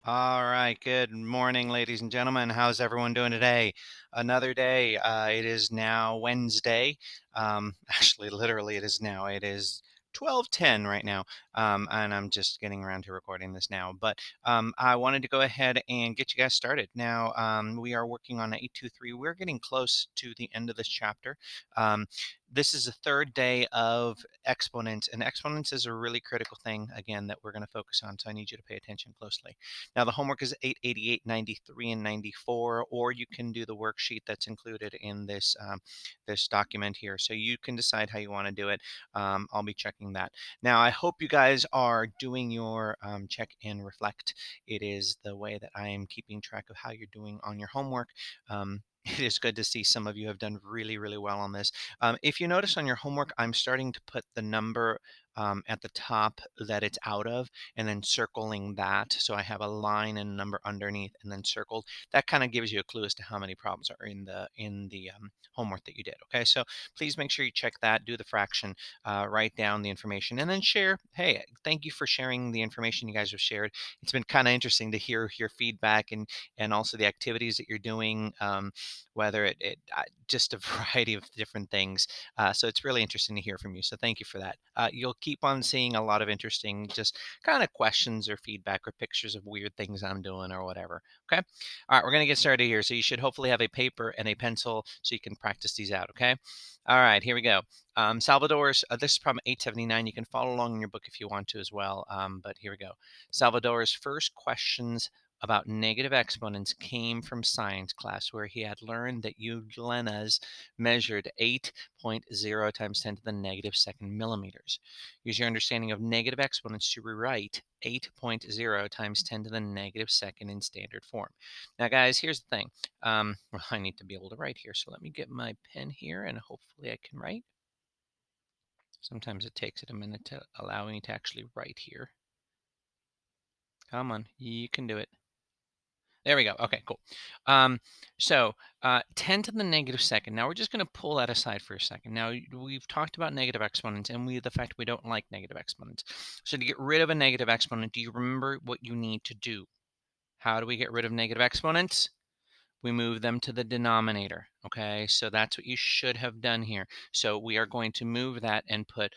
All right. Good morning, ladies and gentlemen. How's everyone doing today? Another day. It is now Wednesday. Actually, literally, it is now. It is 12:10 right now, and I'm just getting around to recording this now. But I wanted to go ahead and get you guys started. Now, we are working on 823. We're getting close to the end of this chapter. Um, this is the third day of exponents, and exponents is a really critical thing, again, that we're going to focus on. So I need you to pay attention closely. Now, the homework is 888, 93, and 94, or you can do the worksheet that's included in this document here. So you can decide how you want to do it. I'll be checking that. Now, I hope you guys are doing your check and reflect. It is the way that I am keeping track of how you're doing on your homework. It is good to see some of you have done really, really well on this. If you notice on your homework, I'm starting to put the number at the top that it's out of and then circling that. So I have a line and a number underneath and then circled. That kind of gives you a clue as to how many problems are in the homework that you did. Okay, so please make sure you check that, do the fraction, write down the information, and then share. Hey, thank you for sharing the information you guys have shared. It's been kind of interesting to hear your feedback and also the activities that you're doing, whether it just a variety of different things. So it's really interesting to hear from you. So thank you for that. You'll keep on seeing a lot of interesting, just kind of questions or feedback or pictures of weird things I'm doing or whatever. Okay. All right. We're going to get started here. So you should hopefully have a paper and a pencil so you can practice these out. Okay. All right. Here we go. Salvador's, this is problem 879. You can follow along in your book if you want to as well. But here we go. Salvador's first questions about negative exponents came from science class, where he had learned that euglenias measured 8.0 times 10 to the negative second millimeters. Use your understanding of negative exponents to rewrite 8.0 times 10 to the negative second in standard form. Now, guys, here's the thing. Well, I need to be able to write here, so let me get my pen here, and hopefully I can write. Sometimes it takes it a minute to allow me to actually write here. Come on, you can do it. There we go. Okay, cool. Um, so 10 to the negative second. Now we're just going to pull that aside for a second. Now we've talked about negative exponents and the fact we don't like negative exponents. So to get rid of a negative exponent, do you remember what you need to do? How do we get rid of negative exponents? We move them to the denominator. Okay, so that's what you should have done here. So we are going to move that and put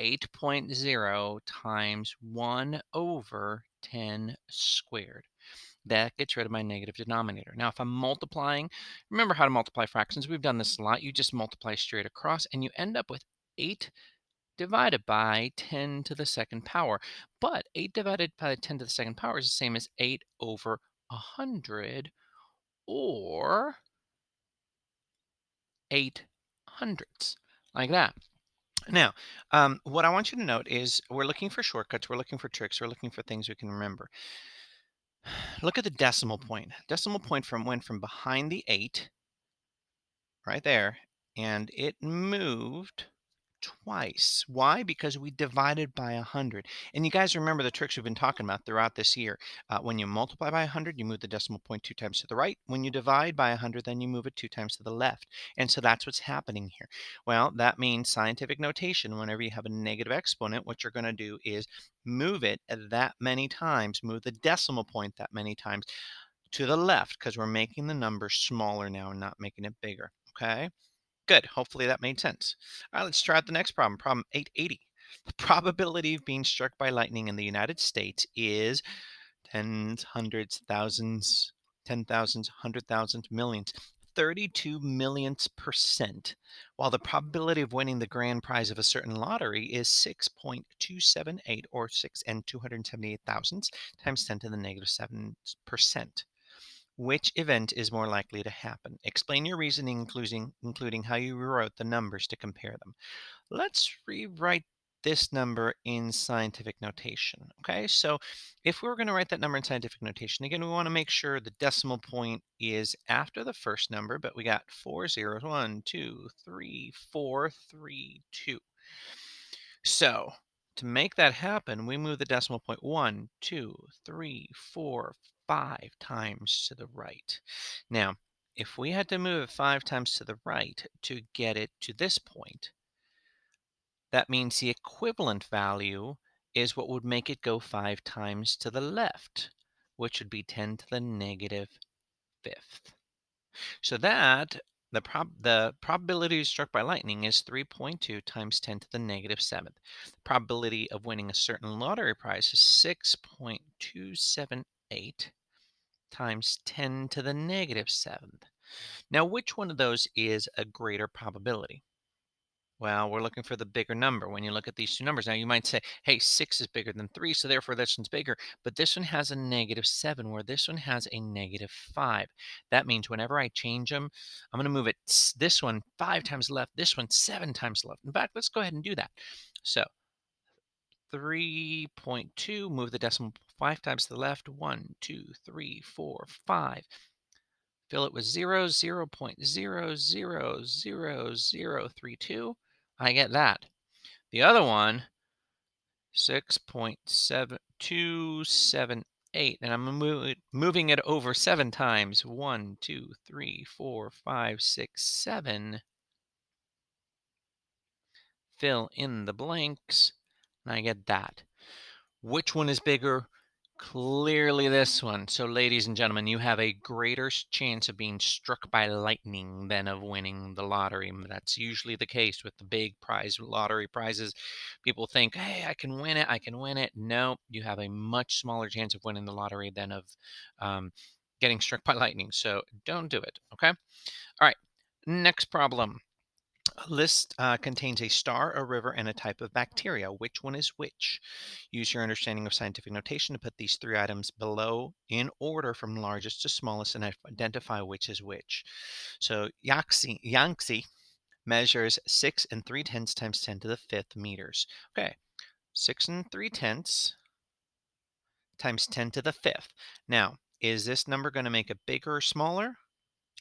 8.0 times 1 over 10 squared. That gets rid of my negative denominator. Now, if I'm multiplying, remember how to multiply fractions. We've done this a lot. You just multiply straight across, and you end up with 8 divided by 10 to the second power. But 8 divided by 10 to the second power is the same as 8 over 100, or 8 hundredths, like that. Now, what I want you to note is we're looking for shortcuts, we're looking for tricks, we're looking for things we can remember. Look at the decimal point. Decimal point went from behind the 8 right there, and it moved twice. Why? Because we divided by 100. And you guys remember the tricks we've been talking about throughout this year. When you multiply by 100, you move the decimal point 2 times to the right. When you divide by 100, then you move it 2 times to the left. And so that's what's happening here. Well, that means scientific notation. Whenever you have a negative exponent, what you're going to do is move it that many times, move the decimal point that many times to the left, because we're making the number smaller now and not making it bigger. Okay. Good. Hopefully that made sense. All right, let's try out the next problem. Problem 880. The probability of being struck by lightning in the United States is tens, hundreds, thousands, 10,000s, 100,000, millions. 32 millionths percent, while the probability of winning the grand prize of a certain lottery is 6.278, or 6 and 278 thousandths times 10 to the negative 7%. Which event is more likely to happen? Explain your reasoning, including how you rewrote the numbers to compare them. Let's rewrite this number in scientific notation. Okay, so if we were going to write that number in scientific notation, again, we want to make sure the decimal point is after the first number, but we got four zeros: 1, 2, 3, 4, 3, 2. So to make that happen, we move the decimal point 1, 2, 3, 4, 5 times to the right. Now, if we had to move it 5 times to the right to get it to this point, that means the equivalent value is what would make it go 5 times to the left. which would be 10 to the negative fifth. So that the probability struck by lightning is 3.2 times 10 to the negative seventh. The probability of winning a certain lottery prize is 6.278 times 10 to the negative seventh. Now, which one of those is a greater probability? Well, we're looking for the bigger number when you look at these two numbers. Now, you might say, hey, 6 is bigger than 3, so therefore this one's bigger. But this one has a negative 7, where this one has a negative 5. That means whenever I change them, I'm going to move it this one 5 times left, this one 7 times left. In fact, let's go ahead and do that. So 3.2, move the decimal 5 times to the left. 1, 2, 3, 4, 5. Fill it with zeros, 0.000032. I get that. The other one, 6.7278, and I'm moving it over 7 times. 1, 2, 3, 4, 5, 6, 7. Fill in the blanks, and I get that. Which one is bigger? Clearly this one. So, ladies and gentlemen, you have a greater chance of being struck by lightning than of winning the lottery. That's usually the case with the big prize lottery prizes. People think, hey, I can win it. I can win it. No, you have a much smaller chance of winning the lottery than of getting struck by lightning. So, don't do it. Okay. All right. Next problem. A list contains a star, a river, and a type of bacteria. Which one is which? Use your understanding of scientific notation to put these three items below in order from largest to smallest and identify which is which. So Yangtze measures 6 and 3/10 times 10 to the fifth meters. Okay, 6 and 3/10 times 10 to the fifth. Now, is this number going to make it bigger or smaller?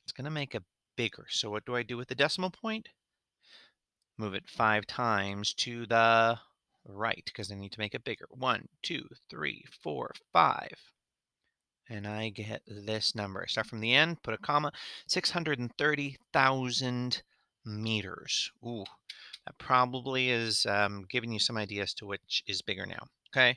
It's going to make it bigger. So what do I do with the decimal point? Move it 5 times to the right because I need to make it bigger. 1, 2, 3, 4, 5. And I get this number. Start from the end, put a comma, 630,000 meters. Ooh, that probably is giving you some idea as to which is bigger now. Okay.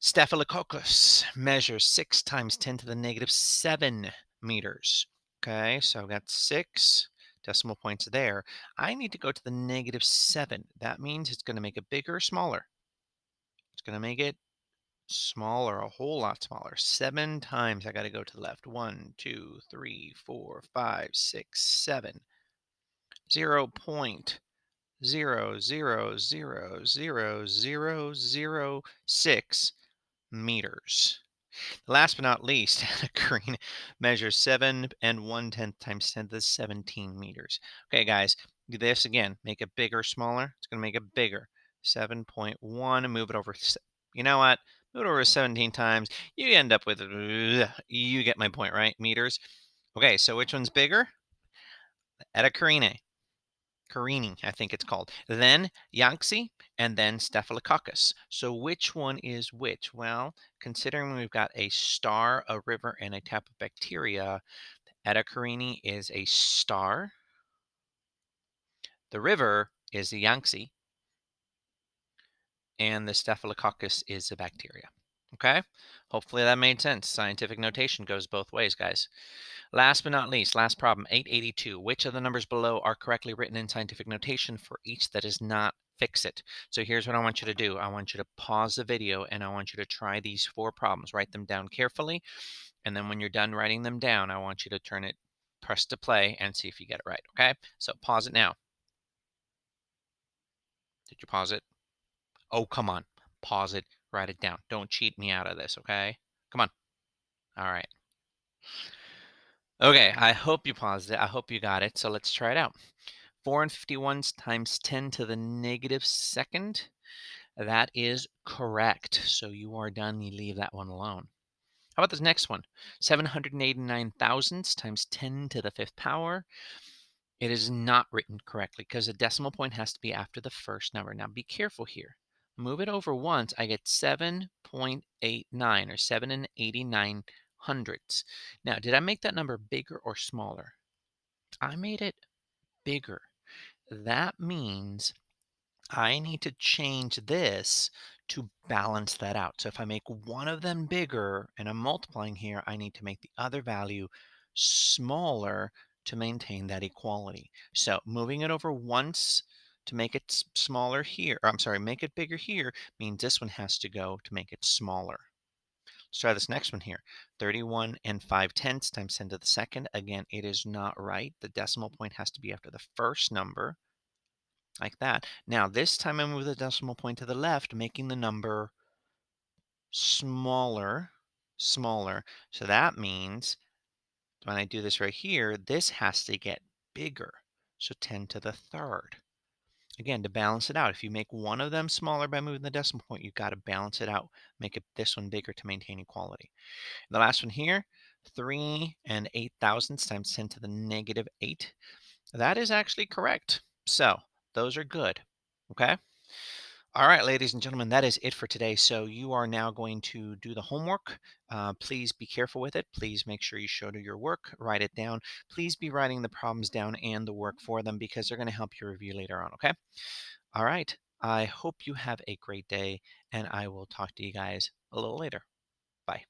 Staphylococcus measures 6 times 10 to the negative 7 meters. Okay, so I've got 6 decimal points there. I need to go to the negative 7. That means it's going to make it bigger or smaller. It's going to make it smaller, a whole lot smaller. 7 times I got to go to the left. 1, 2, 3, 4, 5, 6, 7. 0.00000006 meters. Last but not least, a green measures 7 and 1/10 times 10 to the 17 meters. Okay, guys, do this again. Make it bigger, smaller. It's going to make it bigger. 7.1 and move it over. You know what? Move it over 17 times. You end up with, you get my point, right? Meters. Okay, so which one's bigger? Eta Carini, I think it's called. Then Yangtze, and then Staphylococcus. So which one is which? Well, considering we've got a star, a river, and a type of bacteria, Eta Carini is a star. The river is the Yangtze, and the Staphylococcus is a bacteria. Okay? Hopefully that made sense. Scientific notation goes both ways, guys. Last but not least, last problem, 882. Which of the numbers below are correctly written in scientific notation for each that is not? Fix it. So here's what I want you to do. I want you to pause the video and I want you to try these 4 problems. Write them down carefully. And then when you're done writing them down, I want you to press to play and see if you get it right. Okay? So pause it now. Did you pause it? Oh, come on. Pause it. Write it down. Don't cheat me out of this. Okay? Come on. All right. Okay, I hope you paused it. I hope you got it. So let's try it out. 4 and 51 times 10 to the negative second. That is correct. So you are done. You leave that one alone. How about this next one? 789 thousandths times 10 to the fifth power. It is not written correctly because the decimal point has to be after the first number. Now be careful here. Move it over once. I get 7.89 or 7 and 89 hundredths. Now, did I make that number bigger or smaller? I made it bigger. That means I need to change this to balance that out. So if I make one of them bigger and I'm multiplying here, I need to make the other value smaller to maintain that equality. So moving it over once to make it smaller here, or I'm sorry, make it bigger here, means this one has to go to make it smaller. Let's try this next one here. 31 and 5/10 times 10 to the second. Again, it is not right. The decimal point has to be after the first number, like that. Now, this time I move the decimal point to the left, making the number smaller, smaller. So that means when I do this right here, this has to get bigger. So 10 to the third. Again, to balance it out, if you make one of them smaller by moving the decimal point, you've got to balance it out. Make this one bigger to maintain equality. The last one here, 3 and 8 thousandths times 10 to the negative 8. That is actually correct. So those are good. Okay. All right, ladies and gentlemen, that is it for today. So you are now going to do the homework. Please be careful with it. Please make sure you show to your work, write it down. Please be writing the problems down and the work for them because they're going to help you review later on. Okay. All right. I hope you have a great day, and I will talk to you guys a little later. Bye.